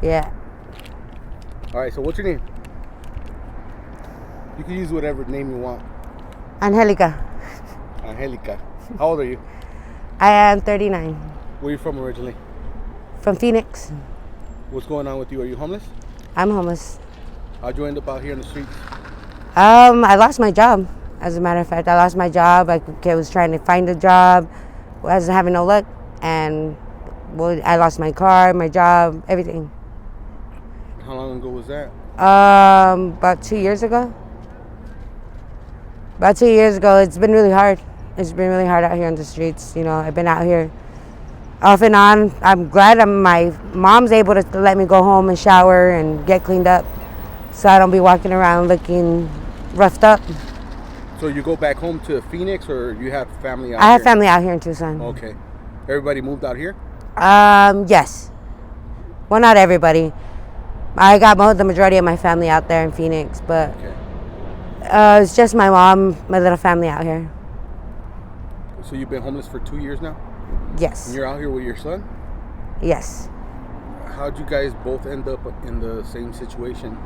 Yeah. All right, so what's your name? You can use whatever name you want. Angelica. Angelica. How old are you? I am 39. Where are you from originally? From Phoenix. What's going on with you? Are you homeless? I'm homeless. How'd you end up out here in the streets? I lost my job. As a matter of fact, I lost my job. I was trying to find a job. Wasn't having no luck. And I lost my car, my job, everything. How long ago was that? About 2 years ago. About 2 years ago. It's been really hard. It's been really hard out here on the streets. You know, I've been out here off and on. I'm glad my mom's able to let me go home and shower and get cleaned up, so I don't be walking around looking roughed up. So you go back home to Phoenix, or you have family out I here? have family out here in Tucson. Okay. Everybody moved out here? Yes. Well, not everybody. I got the majority of my family out there in Phoenix, but Okay. It's just my mom, my little family out here. So you've been homeless for 2 years now? Yes. And you're out here with your son? Yes. How'd you guys both end up in the same situation?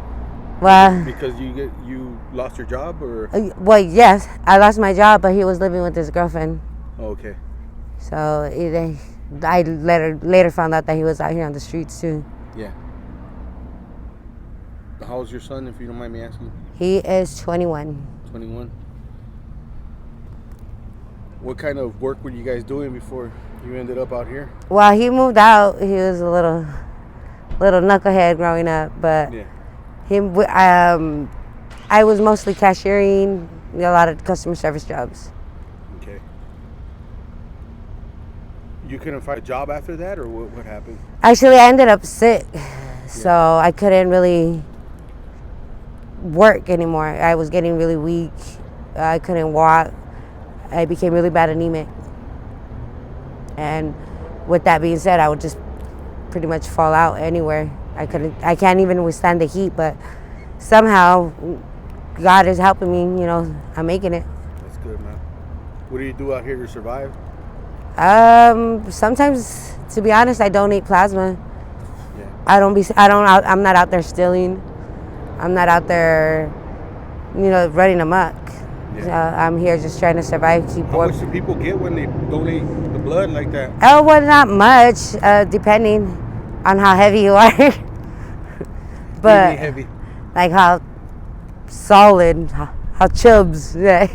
Well, Because you lost your job, or? well, yes. I lost my job, but he was living with his girlfriend. Okay. So I later found out that he was out here on the streets too. Yeah. How's your son, if you don't mind me asking? He is 21. 21. What kind of work were you guys doing before you ended up out here? While he moved out, he was a little knucklehead growing up, but Yeah. I was mostly cashiering, a lot of customer service jobs. Okay. You couldn't find a job after that, or what happened? Actually, I ended up sick, so I couldn't really work anymore. I was getting really weak. I couldn't walk. I became really bad anemic. And with that being said, I would just pretty much fall out anywhere. I can't even withstand the heat, but somehow God is helping me, you know, I'm making it. That's good, man. What do you do out here to survive? Sometimes, to be honest, I donate plasma. Yeah. I'm not out there stealing. I'm not out there, you know, running amok. Yeah. I'm here just trying to survive, keep How warm. much do people get when they donate the blood like that? Oh, well, not much, depending on how heavy you are. But heavy. like how solid, how chubs. Yeah.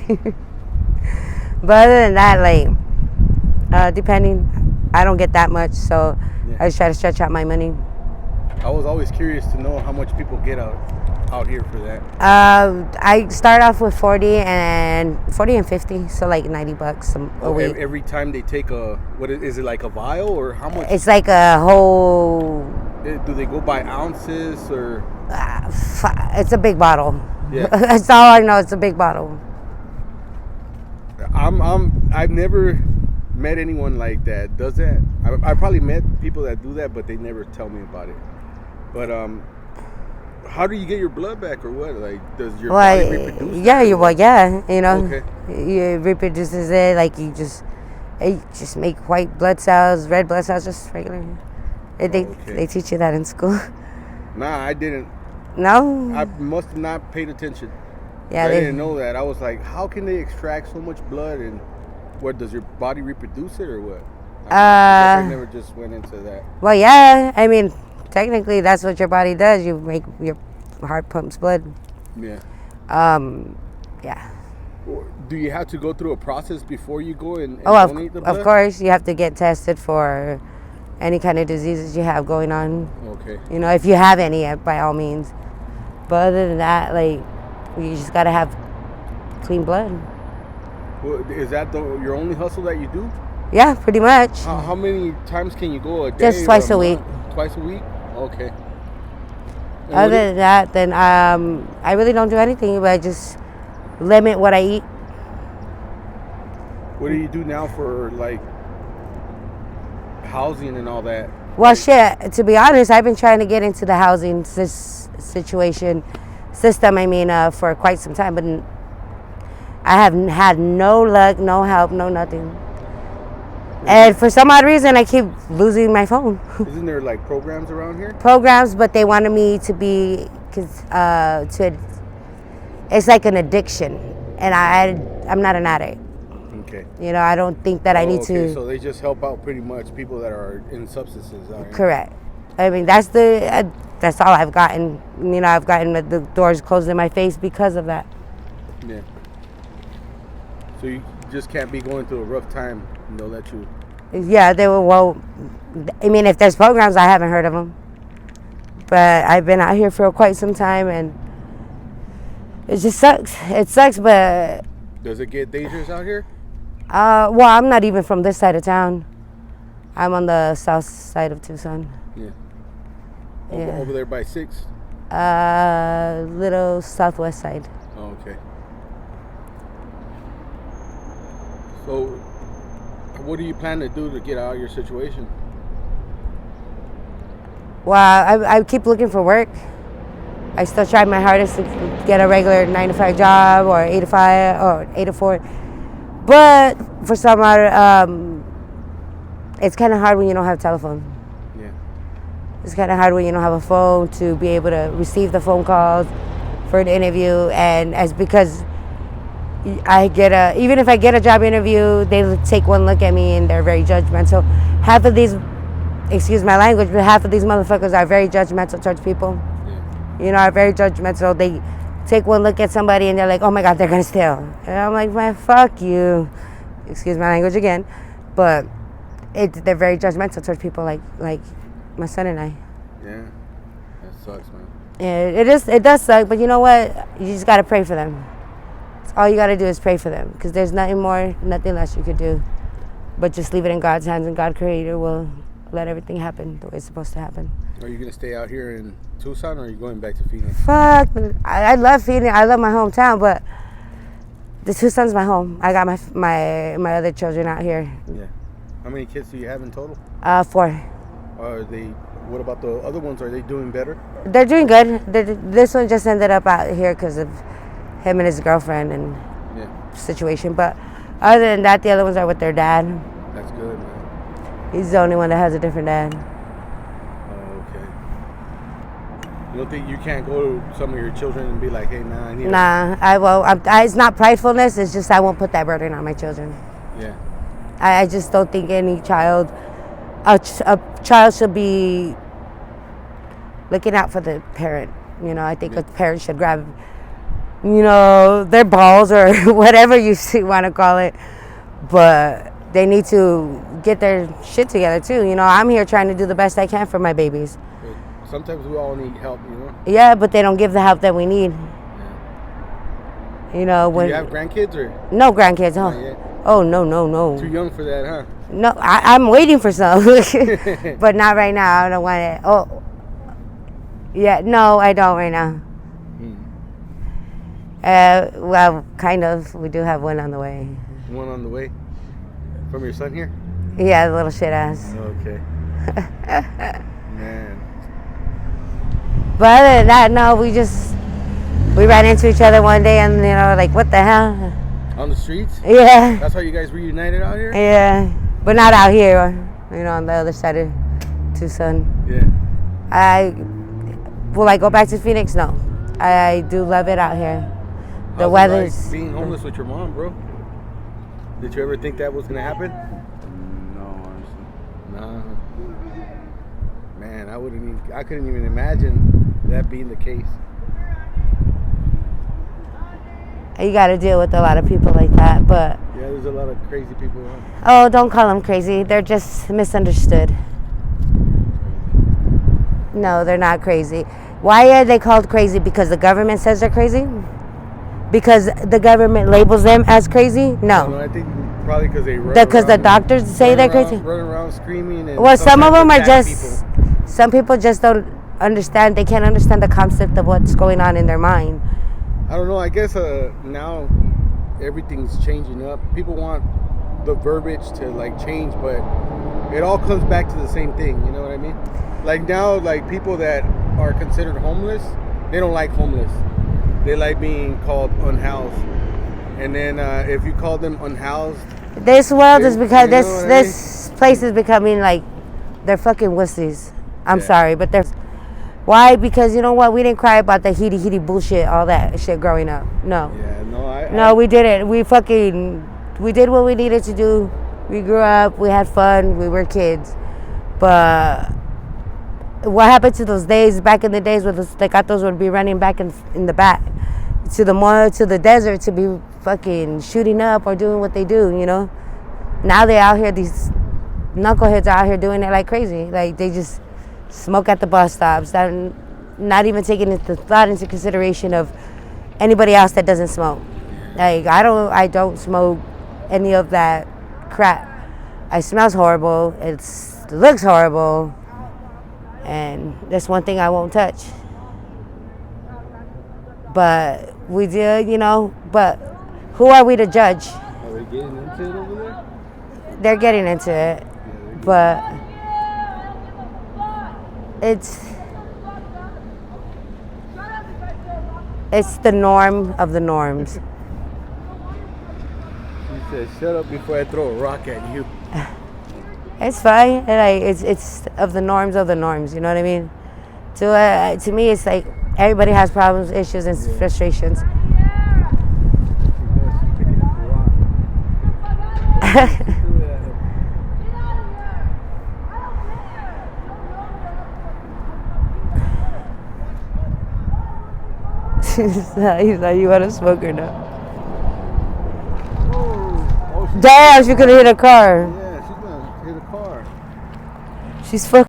But other than that, like, depending, I don't get that much, so Yeah. I just try to stretch out my money. I was always curious to know how much people get out here for that. I start off with 40 and 50, so like $90 a week. Every time they take what is it, like a vial, or how much? It's like a whole. Do they go by ounces, or? It's a big bottle. Yeah. That's all I know. It's a big bottle. I've never met anyone like that does that. I probably met people that do that, but they never tell me about it. But how do you get your blood back, or what? Like, does your body reproduce? Yeah, you know, Okay. it reproduces it. Like you just make white blood cells, red blood cells, just regular. They teach you that in school. Nah, I didn't. No. I must have not paid attention. Yeah, I didn't know that. I was like, how can they extract so much blood, and what, does your body reproduce it, or what? I guess I never just went into that. Well, yeah. I mean, technically, that's what your body does. You make your heart pumps blood. Yeah. Yeah. Do you have to go through a process before you go and donate the blood? Of course, you have to get tested for any kind of diseases you have going on. Okay. You know, if you have any, by all means. But other than that, like, you just gotta have clean blood. Well, is that your only hustle that you do? Yeah, pretty much. How many times can you go a day? Just twice a week. Twice a week? Okay. And Other than that, then I really don't do anything, but I just limit what I eat. What do you do now for, like, housing and all that? Well, shit, to be honest, I've been trying to get into the housing system, for quite some time, but I haven't had no luck, no help, no nothing. And for some odd reason, I keep losing my phone. Isn't there like programs around here? Programs, but they wanted me to be, it's like an addiction. And I'm not an addict. Okay. You know, I don't think that I need to. So they just help out pretty much people that are in substances. Out here. Correct. I mean, that's all I've gotten. You know, I've gotten the doors closed in my face because of that. Yeah. So you just can't be going through a rough time and they'll let you. Yeah, they will. Well, I mean, if there's programs, I haven't heard of them. But I've been out here for quite some time, and it just sucks. It sucks, but. Does it get dangerous out here? Well, I'm not even from this side of town. I'm on the south side of Tucson. Yeah. Yeah. Over there by 6? Little southwest side. Oh, okay. So, what do you plan to do to get out of your situation? Well, I keep looking for work. I still try my hardest to get a regular 9-to-5 job or 8-to-5 or 8-to-4. But for some other, it's kind of hard when you don't have a telephone. Yeah. It's kind of hard when you don't have a phone to be able to receive the phone calls for an interview. And as because even if I get a job interview, they take one look at me and they're very judgmental. Half of these, excuse my language, but half of these motherfuckers are very judgmental towards people. You know, are very judgmental. They take one look at somebody and they're like, oh my God, they're gonna steal. And I'm like, man, fuck you. Excuse my language again. But they're very judgmental towards people like my son and I. Yeah, that sucks, man. Yeah, it does suck, but you know what? You just gotta pray for them. All you gotta do is pray for them, because there's nothing more, nothing less you could do. But just leave it in God's hands, and God Creator will let everything happen the way it's supposed to happen. Are you gonna stay out here in Tucson, or are you going back to Phoenix? Fuck, I love Phoenix. I love my hometown, but the Tucson's my home. I got my other children out here. Yeah. How many kids do you have in total? 4. What about the other ones? Are they doing better? They're doing good. This one just ended up out here because of him and his girlfriend and situation. But other than that, the other ones are with their dad. That's good, man. He's the only one that has a different dad. Oh, okay. You don't think you can't go to some of your children and be like, hey, man, I need Nah, it's not pridefulness. It's just I won't put that burden on my children. Yeah. I just don't think any child, a child should be looking out for the parent. You know, I think a parent should grab, their balls or whatever you want to call it. But they need to get their shit together too. You know, I'm here trying to do the best I can for my babies. But sometimes we all need help, you know? Yeah, but they don't give the help that we need. You know, when do you have grandkids or? No grandkids, huh? Not yet. Oh, no. Too young for that, huh? No, I'm waiting for some, but not right now. I don't want it. Oh, yeah, no, I don't right now. Well, kind of. We do have one on the way. One on the way? From your son here? Yeah, the little shit ass. Okay. Man. But other than that, no, we ran into each other one day and, like, what the hell? On the streets? Yeah. That's how you guys reunited out here? Yeah. But not out here, on the other side of Tucson. Yeah. Will I go back to Phoenix? No. I do love it out here. The weather's... Like being homeless with your mom, bro? Did you ever think that was going to happen? No, honestly. Nah. Man, I couldn't even imagine that being the case. You got to deal with a lot of people like that, but... Yeah, there's a lot of crazy people around. Oh, don't call them crazy. They're just misunderstood. No, they're not crazy. Why are they called crazy? Because the government says they're crazy? Because the government labels them as crazy? No. I think probably because they run because the doctors say they're crazy? Run around screaming. And well, some of them are just... Some people just don't understand. They can't understand the concept of what's going on in their mind. I don't know. I guess now everything's changing up. People want the verbiage to like change, but it all comes back to the same thing. You know what I mean? Like now, like people that are considered homeless, they don't like homeless. They like being called unhoused. And then if you call them unhoused, this world is because this place is becoming like they're fucking wussies. I'm Yeah. sorry, but they're. Why? Because you know what? We didn't cry about the heady bullshit, all that shit growing up. No. Yeah, no, No, we didn't. We did what we needed to do. We grew up, we had fun, we were kids. But what happened to those days back in the days where the tecatos would be running back in the back to the desert to be fucking shooting up or doing what they do, you know? Now they out here, these knuckleheads are out here doing it like crazy. Like they just smoke at the bus stops, not even taking into consideration of anybody else that doesn't smoke. Like I don't smoke any of that crap. It smells horrible. It looks horrible, and that's one thing I won't touch. But we do, you know. But who are we to judge? Are they getting into it over there? They're getting into it, but it's the norm of the norms. She said, "Shut up before I throw a rock at you." It's fine. Like it's of the norms of the norms. You know what I mean? To me, it's like everybody has problems, issues, and frustrations. He's like, you want to smoke or not? Oh, Damn, she could have hit a car. yeah, she's gonna hit a car. She's fucking.